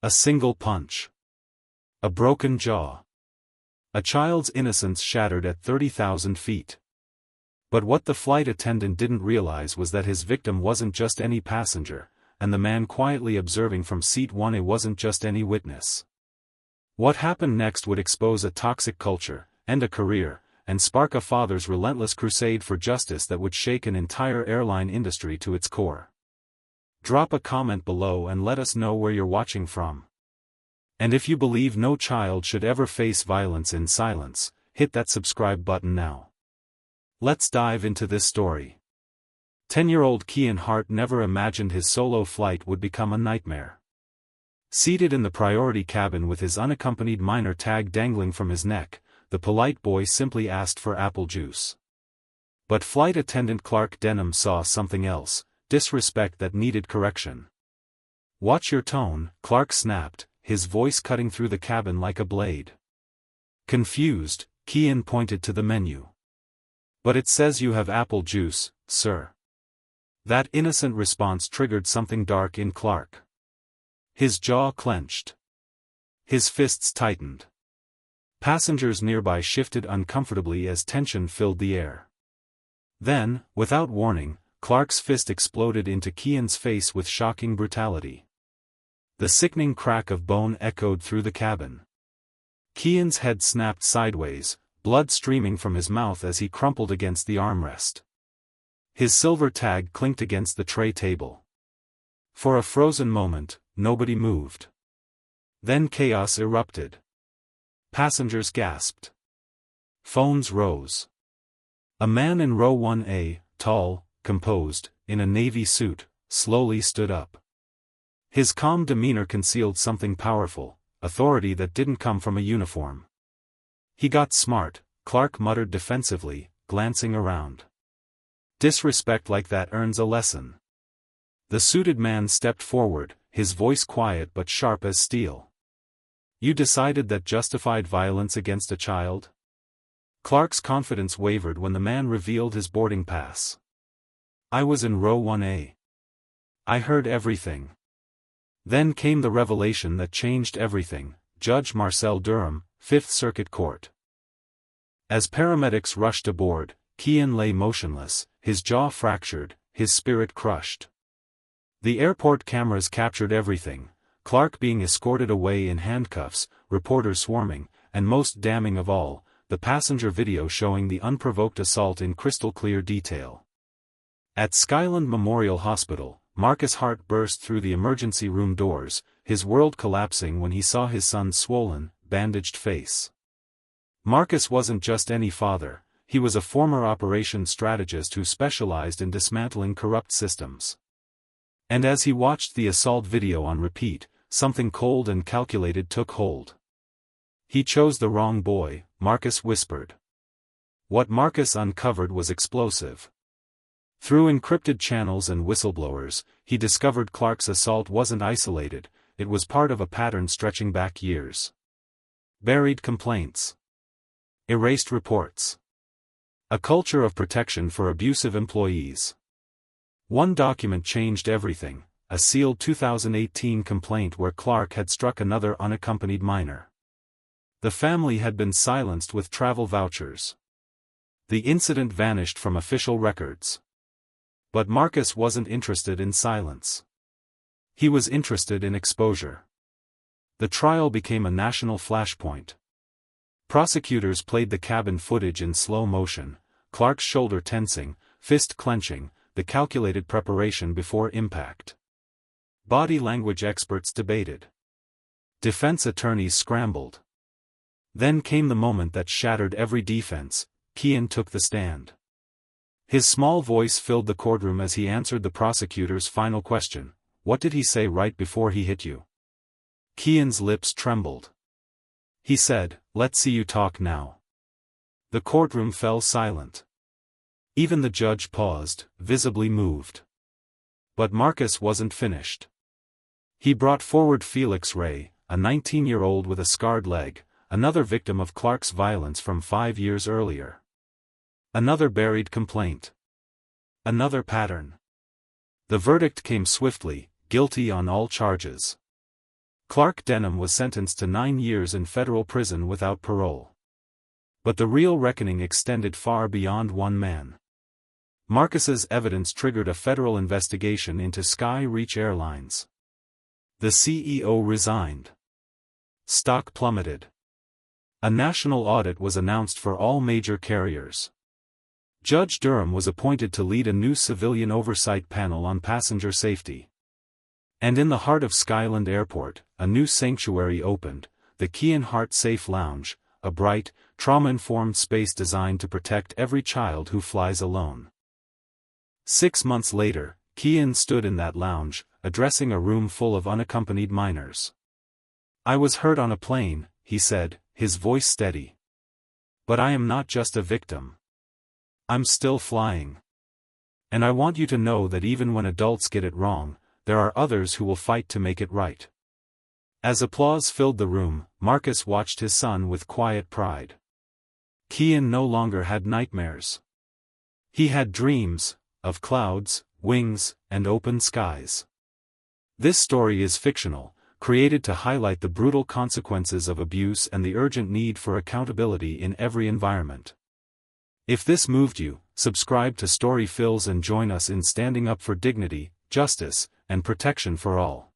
A single punch. A broken jaw. A child's innocence shattered at 30,000 feet. But what the flight attendant didn't realize was that his victim wasn't just any passenger, and the man quietly observing from seat 1A wasn't just any witness. What happened next would expose a toxic culture, end a career, and spark a father's relentless crusade for justice that would shake an entire airline industry to its core. Drop a comment below and let us know where you're watching from. And if you believe no child should ever face violence in silence, hit that subscribe button now. Let's dive into this story. 10-year-old Kian Hart never imagined his solo flight would become a nightmare. Seated in the priority cabin with his unaccompanied minor tag dangling from his neck, the polite boy simply asked for apple juice. But flight attendant Clark Denham saw something else, disrespect that needed correction. "Watch your tone," Clark snapped, his voice cutting through the cabin like a blade. Confused, Kian pointed to the menu. "But it says you have apple juice, sir." That innocent response triggered something dark in Clark. His jaw clenched. His fists tightened. Passengers nearby shifted uncomfortably as tension filled the air. Then, without warning, Clark's fist exploded into Kian's face with shocking brutality. The sickening crack of bone echoed through the cabin. Kian's head snapped sideways, blood streaming from his mouth as he crumpled against the armrest. His silver tag clinked against the tray table. For a frozen moment, nobody moved. Then chaos erupted. Passengers gasped. Phones rose. A man in row 1A, tall, composed, in a navy suit, slowly stood up. His calm demeanor concealed something powerful, authority that didn't come from a uniform. "He got smart," Clark muttered defensively, glancing around. "Disrespect like that earns a lesson." The suited man stepped forward, his voice quiet but sharp as steel. "You decided that justified violence against a child?" Clark's confidence wavered when the man revealed his boarding pass. "I was in row 1A. I heard everything." Then came the revelation that changed everything: Judge Marcel Durham, Fifth Circuit Court. As paramedics rushed aboard, Kian lay motionless, his jaw fractured, his spirit crushed. The airport cameras captured everything: Clark being escorted away in handcuffs, reporters swarming, and most damning of all, the passenger video showing the unprovoked assault in crystal-clear detail. At Skyland Memorial Hospital, Marcus Hart burst through the emergency room doors, his world collapsing when he saw his son's swollen, bandaged face. Marcus wasn't just any father, he was a former operations strategist who specialized in dismantling corrupt systems. And as he watched the assault video on repeat, something cold and calculated took hold. "He chose the wrong boy," Marcus whispered. What Marcus uncovered was explosive. Through encrypted channels and whistleblowers, he discovered Clark's assault wasn't isolated, it was part of a pattern stretching back years. Buried complaints. Erased reports. A culture of protection for abusive employees. One document changed everything: a sealed 2018 complaint where Clark had struck another unaccompanied minor. The family had been silenced with travel vouchers. The incident vanished from official records. But Marcus wasn't interested in silence. He was interested in exposure. The trial became a national flashpoint. Prosecutors played the cabin footage in slow motion, Clark's shoulder tensing, fist clenching, the calculated preparation before impact. Body language experts debated. Defense attorneys scrambled. Then came the moment that shattered every defense: Kian took the stand. His small voice filled the courtroom as he answered the prosecutor's final question: "What did he say right before he hit you?" Kian's lips trembled. He said, "Let's see you talk now." The courtroom fell silent. Even the judge paused, visibly moved. But Marcus wasn't finished. He brought forward Felix Ray, a 19-year-old with a scarred leg, another victim of Clark's violence from 5 years earlier. Another buried complaint. Another pattern. The verdict came swiftly: guilty on all charges. Clark Denham was sentenced to 9 years in federal prison without parole. But the real reckoning extended far beyond one man. Marcus's evidence triggered a federal investigation into Sky Reach Airlines. The CEO resigned. Stock plummeted. A national audit was announced for all major carriers. Judge Durham was appointed to lead a new civilian oversight panel on passenger safety. And in the heart of Skyland Airport, a new sanctuary opened, the Kean Hart Safe Lounge, a bright, trauma-informed space designed to protect every child who flies alone. 6 months later, Kean stood in that lounge, addressing a room full of unaccompanied minors. "I was hurt on a plane," he said, his voice steady. "But I am not just a victim. I'm still flying. And I want you to know that even when adults get it wrong, there are others who will fight to make it right." As applause filled the room, Marcus watched his son with quiet pride. Kean no longer had nightmares. He had dreams, of clouds, wings, and open skies. This story is fictional, created to highlight the brutal consequences of abuse and the urgent need for accountability in every environment. If this moved you, subscribe to Story Fills and join us in standing up for dignity, justice, and protection for all.